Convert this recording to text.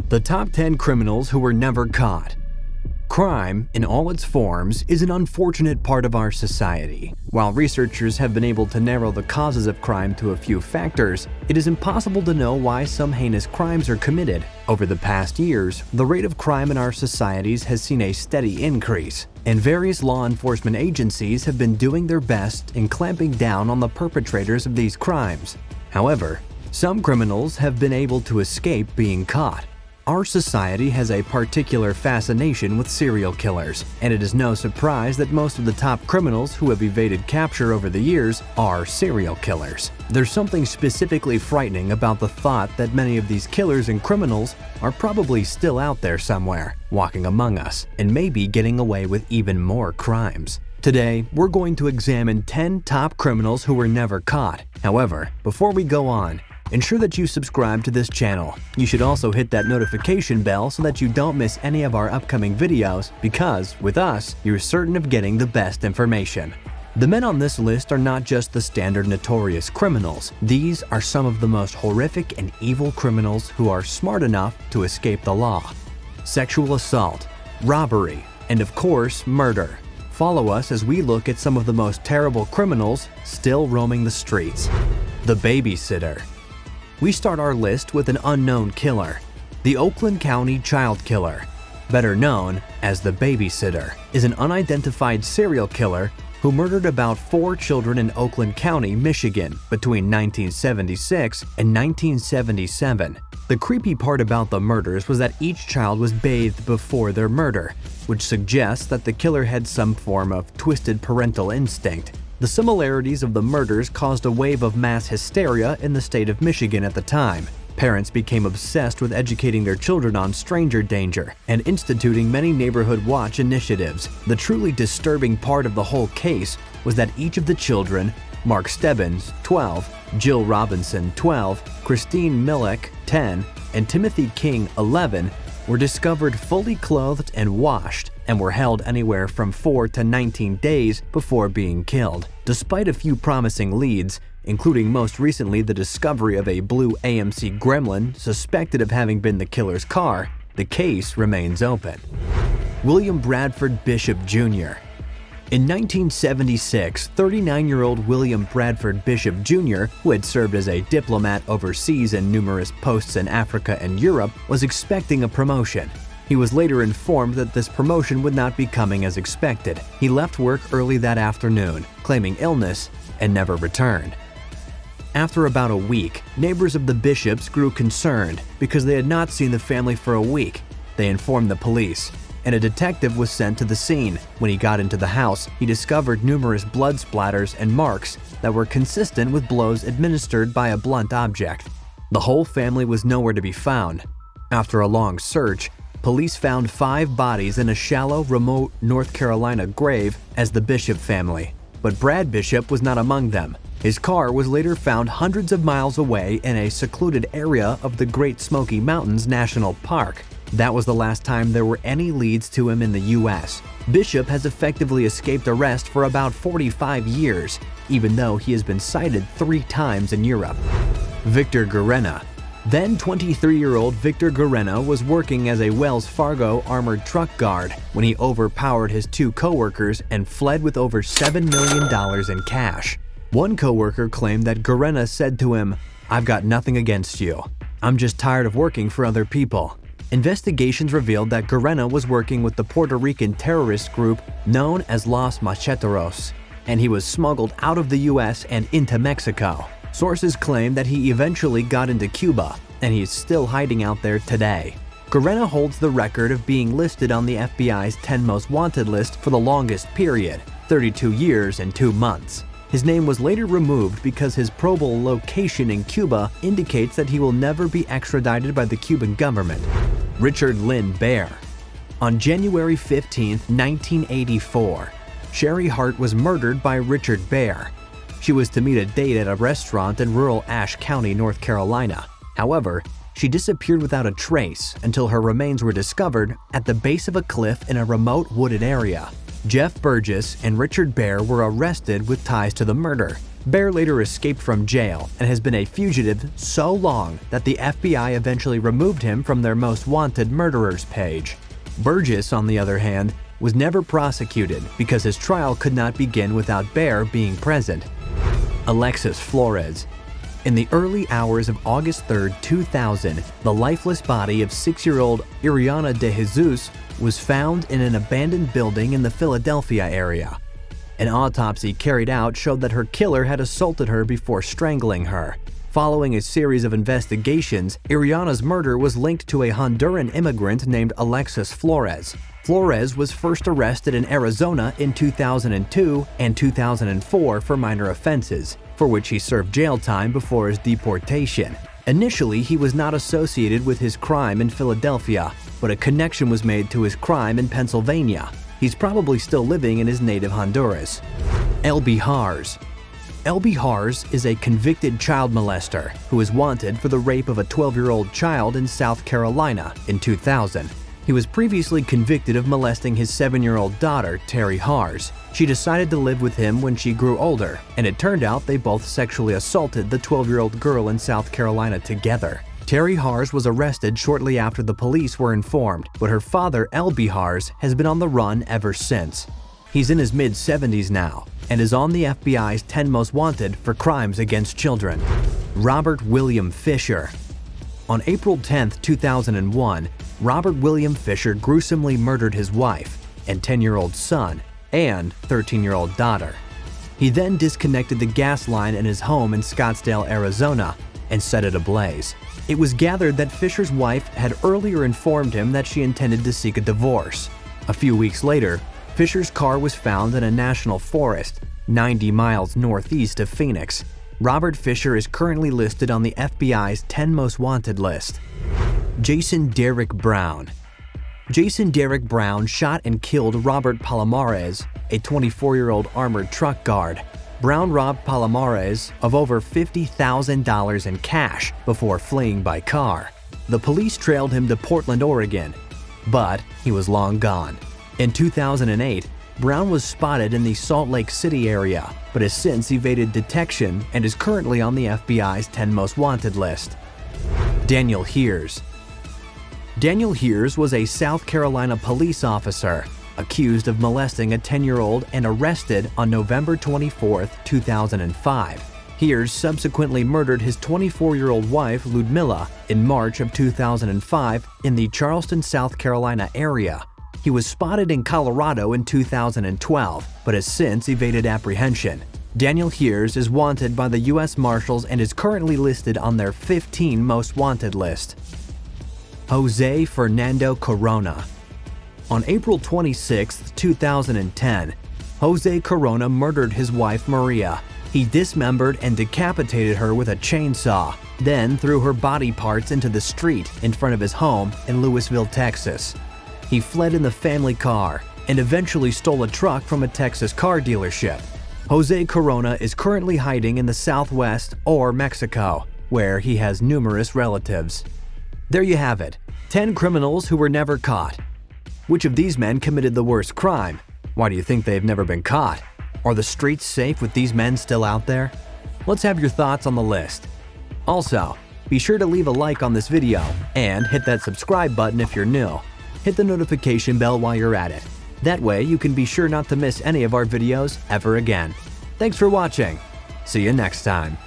The top 10 criminals who were never caught. Crime, in all its forms, is an unfortunate part of our society. While researchers have been able to narrow the causes of crime to a few factors, it is impossible to know why some heinous crimes are committed. Over the past years, the rate of crime in our societies has seen a steady increase, and various law enforcement agencies have been doing their best in clamping down on the perpetrators of these crimes. However, some criminals have been able to escape being caught. Our society has a particular fascination with serial killers, and it is no surprise that most of the top criminals who have evaded capture over the years are serial killers. There's something specifically frightening about the thought that many of these killers and criminals are probably still out there somewhere, walking among us, and maybe getting away with even more crimes. Today, we're going to examine 10 top criminals who were never caught. However, before we go on, ensure that you subscribe to this channel. You should also hit that notification bell so that you don't miss any of our upcoming videos, because, with us, you're certain of getting the best information. The men on this list are not just the standard notorious criminals. These are some of the most horrific and evil criminals who are smart enough to escape the law. Sexual assault, robbery, and of course, murder. Follow us as we look at some of the most terrible criminals still roaming the streets. The Babysitter. We start our list with an unknown killer. The Oakland County child killer, better known as the Babysitter, is an unidentified serial killer who murdered about 4 children in Oakland County, Michigan between 1976 and 1977. The creepy part about the murders was that each child was bathed before their murder, which suggests that the killer had some form of twisted parental instinct. The similarities of the murders caused a wave of mass hysteria in the state of Michigan at the time. Parents became obsessed with educating their children on stranger danger and instituting many neighborhood watch initiatives. The truly disturbing part of the whole case was that each of the children, Mark Stebbins, 12, Jill Robinson, 12, Christine Millick, 10, and Timothy King, 11, were discovered fully clothed and washed, and were held anywhere from 4 to 19 days before being killed. Despite a few promising leads, including most recently the discovery of a blue AMC Gremlin suspected of having been the killer's car, the case remains open. William Bradford Bishop Jr. In 1976, 39-year-old William Bradford Bishop Jr., who had served as a diplomat overseas in numerous posts in Africa and Europe, was expecting a promotion. He was later informed that this promotion would not be coming as expected. He left work early that afternoon, claiming illness, and never returned. After about a week, neighbors of the Bishops grew concerned because they had not seen the family for a week. They informed the police, and a detective was sent to the scene. When he got into the house, he discovered numerous blood splatters and marks that were consistent with blows administered by a blunt object. The whole family was nowhere to be found. After a long search, police found 5 bodies in a shallow, remote North Carolina grave as the Bishop family. But Brad Bishop was not among them. His car was later found hundreds of miles away in a secluded area of the Great Smoky Mountains National Park. That was the last time there were any leads to him in the U.S. Bishop has effectively escaped arrest for about 45 years, even though he has been cited 3 times in Europe. Victor Gerena. Then 23-year-old Victor Gerena was working as a Wells Fargo armored truck guard when he overpowered his 2 coworkers and fled with over $7 million in cash. One coworker claimed that Gerena said to him, "I've got nothing against you. I'm just tired of working for other people." Investigations revealed that Gerena was working with the Puerto Rican terrorist group known as Los Macheteros, and he was smuggled out of the U.S. and into Mexico. Sources claim that he eventually got into Cuba, and he is still hiding out there today. Gerena holds the record of being listed on the FBI's 10 Most Wanted list for the longest period, 32 years and 2 months. His name was later removed because his probable location in Cuba indicates that he will never be extradited by the Cuban government. Richard Lynn Bear. On January 15, 1984, Sherry Hart was murdered by Richard Bear. She was to meet a date at a restaurant in rural Ashe County, North Carolina. However, she disappeared without a trace until her remains were discovered at the base of a cliff in a remote wooded area. Jeff Burgess and Richard Bear were arrested with ties to the murder. Bear later escaped from jail and has been a fugitive so long that the FBI eventually removed him from their most wanted murderers page. Burgess, on the other hand, was never prosecuted because his trial could not begin without Bear being present. Alexis Flores. In the early hours of August 3, 2000, the lifeless body of 6-year-old Gerena de Jesus was found in an abandoned building in the Philadelphia area. An autopsy carried out showed that her killer had assaulted her before strangling her. Following a series of investigations, Gerena's murder was linked to a Honduran immigrant named Alexis Flores. Flores was first arrested in Arizona in 2002 and 2004 for minor offenses, for which he served jail time before his deportation. Initially, he was not associated with his crime in Philadelphia, but a connection was made to his crime in Pennsylvania. He's probably still living in his native Honduras. Elby Hars. Elby Hars is a convicted child molester who is wanted for the rape of a 12-year-old child in South Carolina in 2000. He was previously convicted of molesting his 7-year-old daughter, Terry Hars. She decided to live with him when she grew older, and it turned out they both sexually assaulted the 12-year-old girl in South Carolina together. Terry Hars was arrested shortly after the police were informed, but her father, Elby Hars, has been on the run ever since. He's in his mid-70s now and is on the FBI's 10 Most Wanted for crimes against children. Robert William Fisher. On April 10, 2001, Robert William Fisher gruesomely murdered his wife and 10-year-old son and 13-year-old daughter. He then disconnected the gas line in his home in Scottsdale, Arizona, and set it ablaze. It was gathered that Fisher's wife had earlier informed him that she intended to seek a divorce. A few weeks later, Fisher's car was found in a national forest 90 miles northeast of Phoenix. Robert Fisher is currently listed on the FBI's 10 Most Wanted list. Jason Derrick Brown. Jason Derrick Brown shot and killed Robert Palomares, a 24-year-old armored truck guard. Brown robbed Palomares of over $50,000 in cash before fleeing by car. The police trailed him to Portland, Oregon, but he was long gone. In 2008, Brown was spotted in the Salt Lake City area, but has since evaded detection and is currently on the FBI's 10 Most Wanted list. Daniel Hiers. Daniel Hiers was a South Carolina police officer accused of molesting a 10-year-old and arrested on November 24, 2005. Hiers subsequently murdered his 24-year-old wife, Ludmilla, in March of 2005 in the Charleston, South Carolina area. He was spotted in Colorado in 2012, but has since evaded apprehension. Daniel Hiers is wanted by the U.S. Marshals and is currently listed on their 15 Most Wanted list. Jose Fernando Corona. On April 26, 2010, Jose Corona murdered his wife Maria. He dismembered and decapitated her with a chainsaw, then threw her body parts into the street in front of his home in Lewisville, Texas. He fled in the family car and eventually stole a truck from a Texas car dealership. Jose Corona is currently hiding in the Southwest or Mexico, where he has numerous relatives. There you have it, 10 criminals who were never caught. Which of these men committed the worst crime? Why do you think they've never been caught? Are the streets safe with these men still out there? Let's have your thoughts on the list. Also, be sure to leave a like on this video and hit that subscribe button if you're new. Hit the notification bell while you're at it. That way you can be sure not to miss any of our videos ever again. Thanks for watching. See you next time.